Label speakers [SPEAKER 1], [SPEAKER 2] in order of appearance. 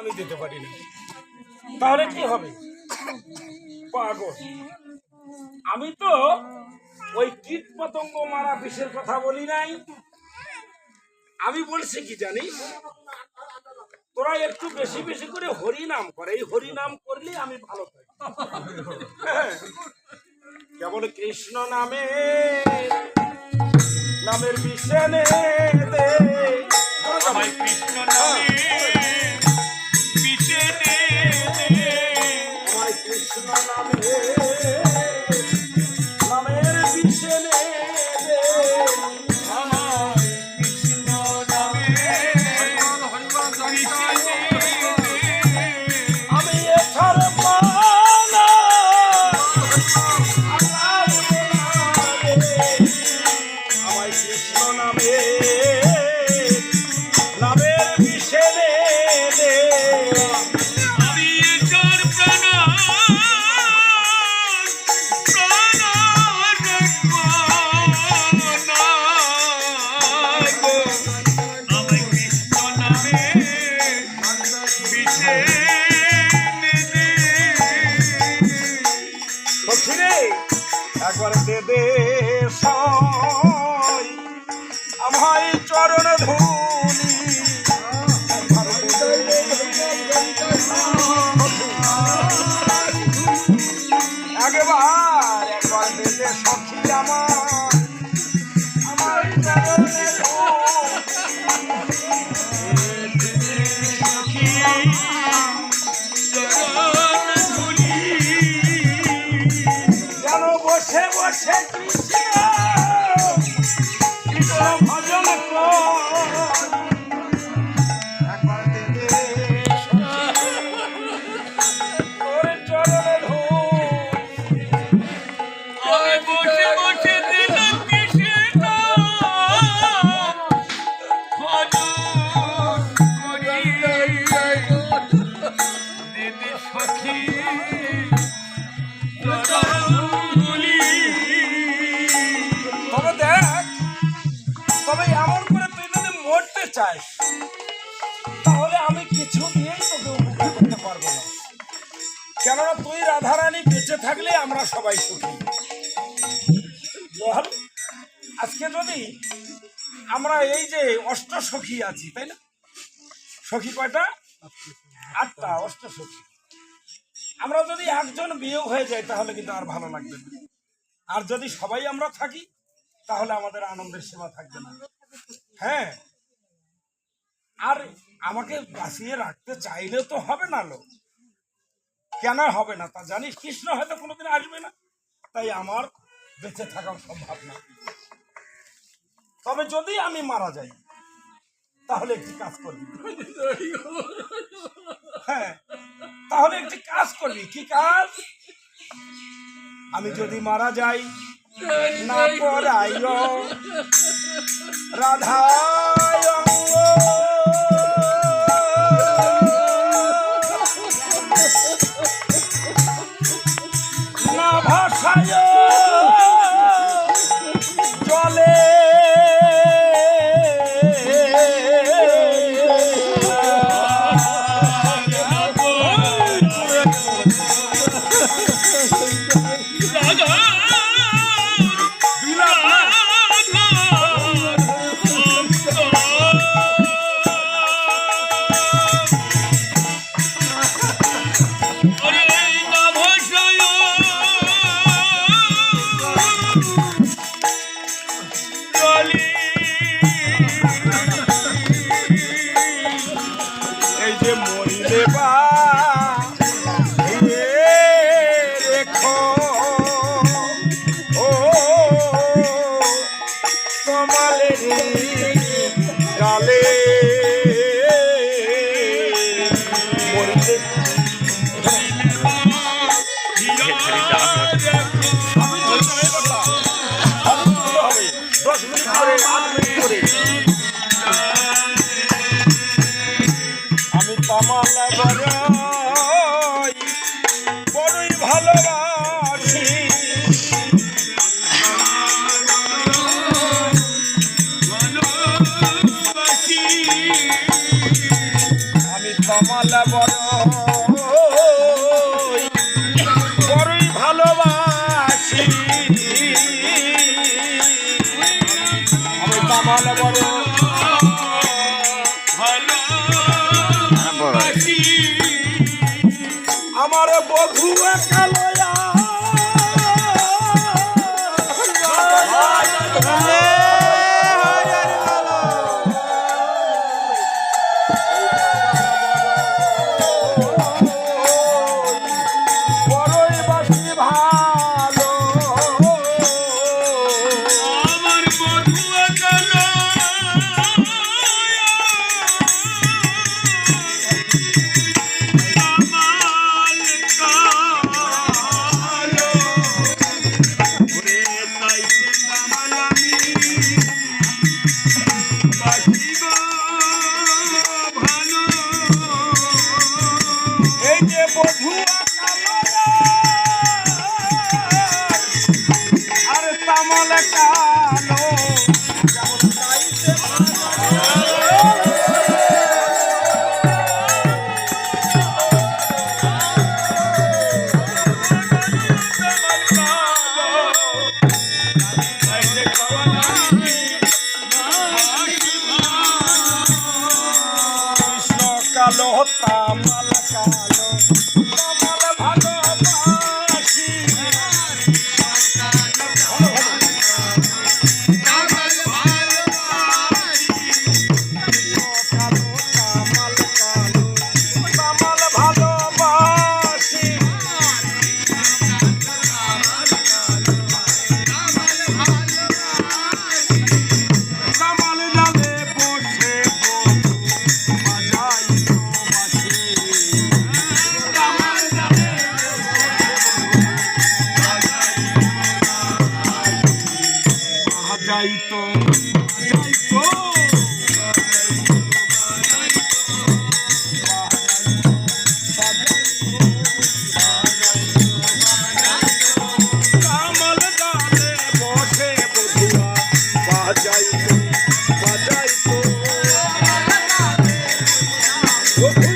[SPEAKER 1] আমি দিতে পারি না, তাহলে কি হবে? পাগল। আমি তো ওই কীট পতঙ্গ মারা বিষের কথা বলি নাই, আমি বলছি কি জানি, তোরা একটু বেশি বেশি করে হরি নাম করে, এই হরি নাম করলে আমি ভালো থাকি। কেবল কৃষ্ণ নামে নামের বিষেনে দে,
[SPEAKER 2] কৃষ্ণ নামে বিষেনে দে,
[SPEAKER 1] কৃষ্ণ নামে নামের বিষেনে দে,
[SPEAKER 2] কৃষ্ণ নামে বিষেনে দে,
[SPEAKER 1] আমি এছার পালা আমায় কৃষ্ণ নামে নামের বিষেনে দে,
[SPEAKER 2] আমি একার প্রাণ আমায় কৃষ্ণ নামে বিষেনে দে।
[SPEAKER 1] সখী রে একবার দে দে সই আমায় চরণ ধুলি, একবার দে দে একবার দে দে সখী আমার চরণে যেন বসে বসে কৃষ্ণ কৃষ্ণ ভজন কর, একবার দে দে তোর চরণে ধুলি,
[SPEAKER 2] আমি বসে বসে দিলাম কৃষ্ণ ভজন করি, দিদি সখী চরণধুলি।
[SPEAKER 1] তবে দেখ, তবে এমন করে তুই যদি মরতে চাস তাহলে আমি কিছু দিয়েই তোকে উপকার করতে পারবো না, কেননা তুই রাধারানী বেঁচে থাকলে আমরা সবাই সুখী। বল, আজকে যদি আমরা এই যে অষ্ট সখী আছি, তাই না? সখী কয়টা? 8টা, অষ্ট সখী। আমরা যদি একজন বিয়োগ হয়ে যাই তাহলে কিন্তু আর ভালো লাগবে না, আর যদি সবাই আমরা থাকি তাহলে আমাদের আনন্দের সীমা থাকবে না। হ্যাঁ, আর আমাকে বাঁচিয়ে রাখতে চাইলে তো হবে না, লোক কেন হবে না তা জানিস? কৃষ্ণ হয়তো কোনোদিন আসবে না, তাই আমার বেঁচে থাকা সম্ভব না। তবে যদি আমি মারা যাই তাহলে একটি কাজ করবি। হ্যাঁ, তাহলে একটি কাজ করবি। কি কাজ? আমি যদি মারা যাই না পরায় রাধায় অঙ্গ, না ভাষায় জলে, এই যে মরিলে বা রেখো ও কমালে গালে, মরিলে হবে 10 মিনিট করে 8 মিনিট করে আমি তামালা বড়ই ভালোবাসি, আমি তামালা বড়ই ভালোবাসি আমি তামাল বড়
[SPEAKER 2] ভালোবাসি
[SPEAKER 1] আমার বধু কালয়া বড়ই বাসি ভালো
[SPEAKER 2] আমার বধুয়া কালো আমার কালো ওরে তাইতে কামাল আমি বাসি গো ভালো
[SPEAKER 1] এই যে বধুয়া কালয়া আর তামাল কালো যেমন গাইতে কৃষ্ণ কালো তামাল কালো তামাল ভালোবাসি কালো তামাল কালো তামাল ভালোবাসি তামাল ডালে বসে বধূ বাজাই তো বাঁশি। তামাল ডালে বাজাই তো বাজাই তো তামাল ডালে বসে বধুয়া বাজাই তো বাজাই তো বধূ